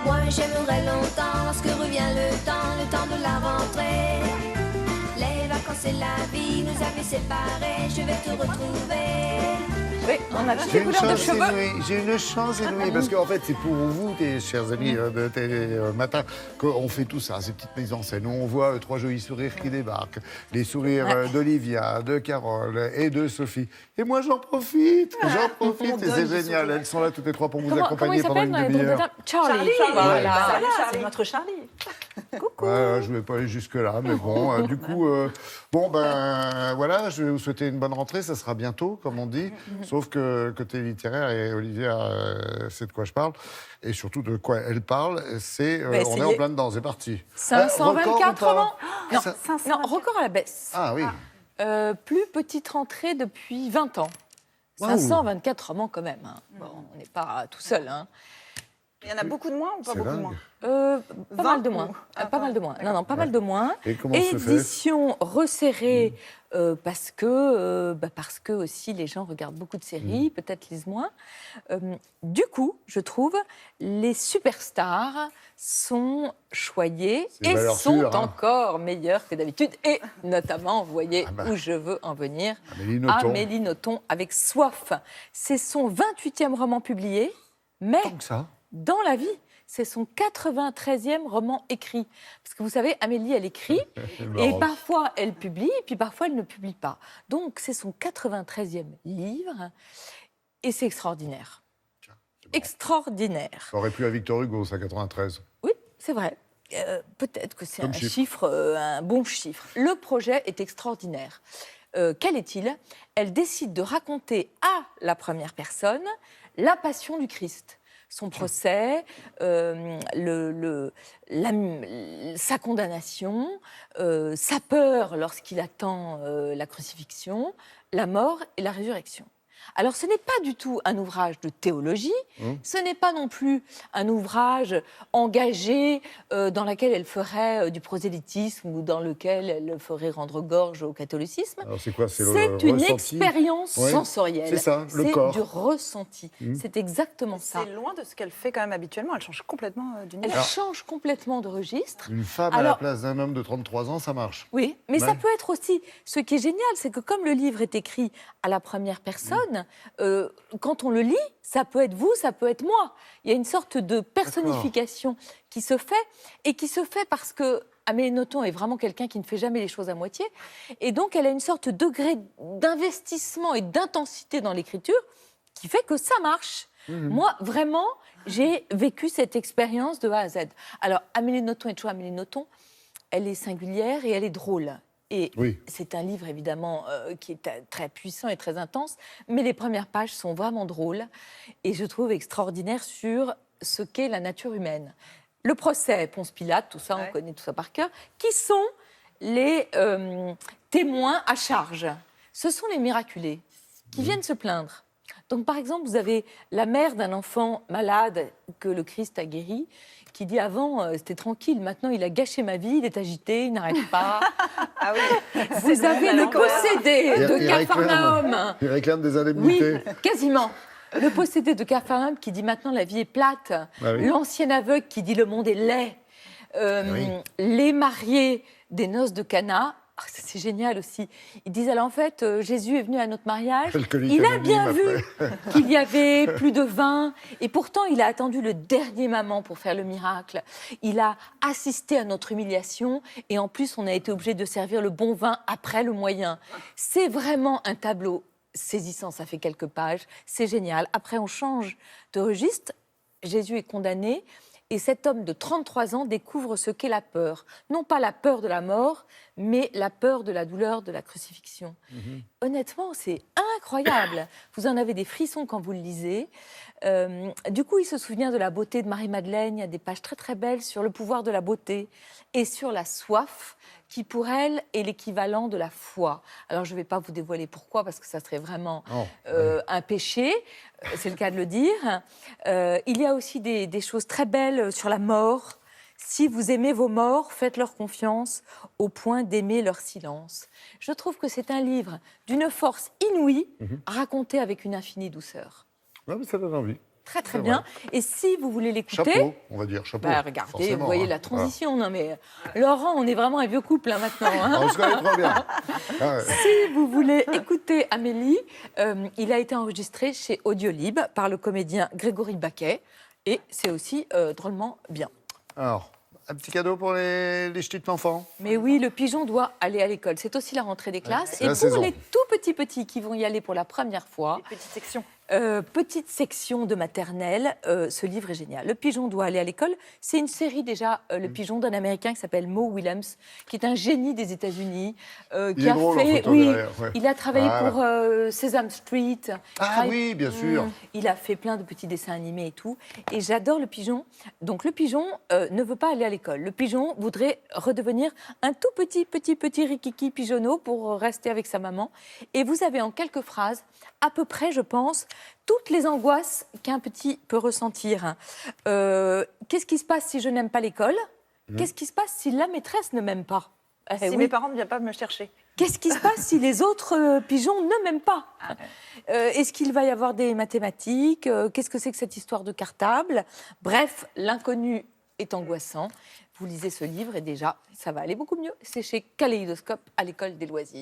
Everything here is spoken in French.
Moi j'aimerais longtemps lorsque revient le temps de la rentrée. Les vacances et la vie nous avaient séparés, je vais te retrouver. Oui, on a toutes les couleurs de cheveux. J'ai une chance inouïe, parce qu'en fait, c'est pour vous, tes chers amis de Télé Matin, qu'on fait tout ça, ces petites mises en scène, où on voit trois jolis sourires qui débarquent, les sourires d'Olivia, de Carole et de Sophie. Et moi, j'en profite, et c'est génial. Elles sont là toutes les trois pour vous accompagner pendant une demi-heure. Charlie. Voilà. C'est notre Charlie. Coucou. Ouais, je ne vais pas aller jusque-là, mais bon, du coup, voilà, je vais vous souhaiter une bonne rentrée, ça sera bientôt, comme on dit, sauf que côté littéraire, et Olivia sait de quoi je parle, et surtout de quoi elle parle, c'est, on est en plein dedans, c'est parti. 524 romans. Non, record à la baisse. Ah oui. Plus petite rentrée depuis 20 ans. 524 romans quand même. Hein. Bon, on n'est pas tout seul. Hein. Il y en a beaucoup de moins ou pas beaucoup de moins Pas mal de moins. Pas mal de moins. Non, pas mal de moins. Et comment se fait ? Édition resserrée parce que aussi les gens regardent beaucoup de séries, peut-être lisent moins. Du coup, je trouve, les superstars sont choyées et sont encore meilleures que d'habitude. Et notamment, vous voyez où je veux en venir, Amélie Nothomb avec Soif. C'est son 28e roman publié, mais dans la vie, c'est son 93e roman écrit. Parce que vous savez, Amélie, elle écrit, et parfois elle publie, et puis parfois elle ne publie pas. Donc c'est son 93e livre, et c'est extraordinaire. Extraordinaire. Ça aurait plu à Victor Hugo, ça, 93. Oui, c'est vrai. Peut-être que c'est un bon chiffre. Le projet est extraordinaire. Quel est-il ? Elle décide de raconter à la première personne la passion du Christ. Son procès, sa condamnation, sa peur lorsqu'il attend la crucifixion, la mort et la résurrection. Alors, ce n'est pas du tout un ouvrage de théologie, ce n'est pas non plus un ouvrage engagé dans lequel elle ferait du prosélytisme ou dans lequel elle ferait rendre gorge au catholicisme. Alors, c'est quoi ? C'est une expérience sensorielle. C'est ça, le corps. C'est du ressenti. C'est exactement ça. C'est loin de ce qu'elle fait quand même habituellement. Elle change complètement d'univers. Elle change complètement de registre. Une femme à la place d'un homme de 33 ans, ça marche. Oui, mais ça peut être aussi... Ce qui est génial, c'est que comme le livre est écrit à la première personne, quand on le lit, ça peut être vous, ça peut être moi. Il y a une sorte de personnification qui se fait, et qui se fait parce que Amélie Nothomb est vraiment quelqu'un qui ne fait jamais les choses à moitié, et donc elle a une sorte de degré d'investissement et d'intensité dans l'écriture qui fait que ça marche. Moi, vraiment, j'ai vécu cette expérience de A à Z. Alors, Amélie Nothomb est toujours Amélie Nothomb, elle est singulière et elle est drôle. Et c'est un livre, évidemment, qui est très puissant et très intense, mais les premières pages sont vraiment drôles et je trouve extraordinaires sur ce qu'est la nature humaine. Le procès, Ponce Pilate, tout ça, on connaît tout ça par cœur. Qui sont les témoins à charge ? Ce sont les miraculés qui viennent se plaindre. Donc, par exemple, vous avez la mère d'un enfant malade que le Christ a guéri, qui dit avant, c'était tranquille, maintenant il a gâché ma vie, il est agité, il n'arrête pas. Ah oui. Vous avez le possédé de Capharnaüm. Il réclame des indemnités. Oui, quasiment. Le possédé de Capharnaüm qui dit maintenant la vie est plate. L'ancien aveugle qui dit le monde est laid. Les mariés des noces de Cana. Oh, c'est génial aussi. Ils disent alors en fait, Jésus est venu à notre mariage. Il a bien vu qu'il y avait plus de vin et pourtant il a attendu le dernier moment pour faire le miracle. Il a assisté à notre humiliation et en plus on a été obligé de servir le bon vin après le moyen. C'est vraiment un tableau saisissant, ça fait quelques pages, c'est génial. Après on change de registre, Jésus est condamné. Et cet homme de 33 ans découvre ce qu'est la peur. Non pas la peur de la mort, mais la peur de la douleur de la crucifixion. Honnêtement, c'est incroyable. Vous en avez des frissons quand vous le lisez. Du coup, il se souvient de la beauté de Marie-Madeleine. Il y a des pages très très belles sur le pouvoir de la beauté et sur la soif qui, pour elle, est l'équivalent de la foi. Alors, je ne vais pas vous dévoiler pourquoi, parce que ça serait vraiment un péché. C'est le cas de le dire. Il y a aussi des choses très belles sur la mort. Si vous aimez vos morts, faites-leur confiance au point d'aimer leur silence. Je trouve que c'est un livre d'une force inouïe, raconté avec une infinie douceur. Ouais, mais ça donne envie. très très bien. Et si vous voulez l'écouter... Chapeau, on va dire, chapeau. Regardez, forcément, vous voyez hein. la transition. Non mais Laurent, on est vraiment un vieux couple hein, maintenant. Hein. On se connaît trop bien. Si vous voulez écouter Amélie, il a été enregistré chez Audiolib par le comédien Grégory Baquet. Et c'est aussi drôlement bien. Alors, un petit cadeau pour les ch'tis enfants. Mais oui, le pigeon doit aller à l'école. C'est aussi la rentrée des classes. Et pour saison. les tout petits qui vont y aller pour la première fois, Les petites sections. petite section de maternelle, ce livre est génial. Le pigeon doit aller à l'école. C'est une série déjà, Le pigeon d'un Américain qui s'appelle Mo Willems, qui est un génie des États-Unis, qui est a drôle, en fait, photo oui, derrière, ouais. il a travaillé pour Sesame Street. Oui, bien sûr. Il a fait plein de petits dessins animés et tout. Et j'adore le pigeon. Donc le pigeon ne veut pas aller à l'école. Le pigeon voudrait redevenir un tout petit rikiki pigeonneau pour rester avec sa maman. Et vous avez en quelques phrases, à peu près, je pense, toutes les angoisses qu'un petit peut ressentir. Qu'est-ce qui se passe si je n'aime pas l'école ? Qu'est-ce qui se passe si la maîtresse ne m'aime pas ? Si mes parents ne viennent pas me chercher. Qu'est-ce qui se passe si les autres pigeons ne m'aiment pas ? Est-ce qu'il va y avoir des mathématiques ? Qu'est-ce que c'est que cette histoire de cartable ? Bref, l'inconnu est angoissant. Vous lisez ce livre et déjà, ça va aller beaucoup mieux. C'est chez Kaléidoscope à l'école des loisirs.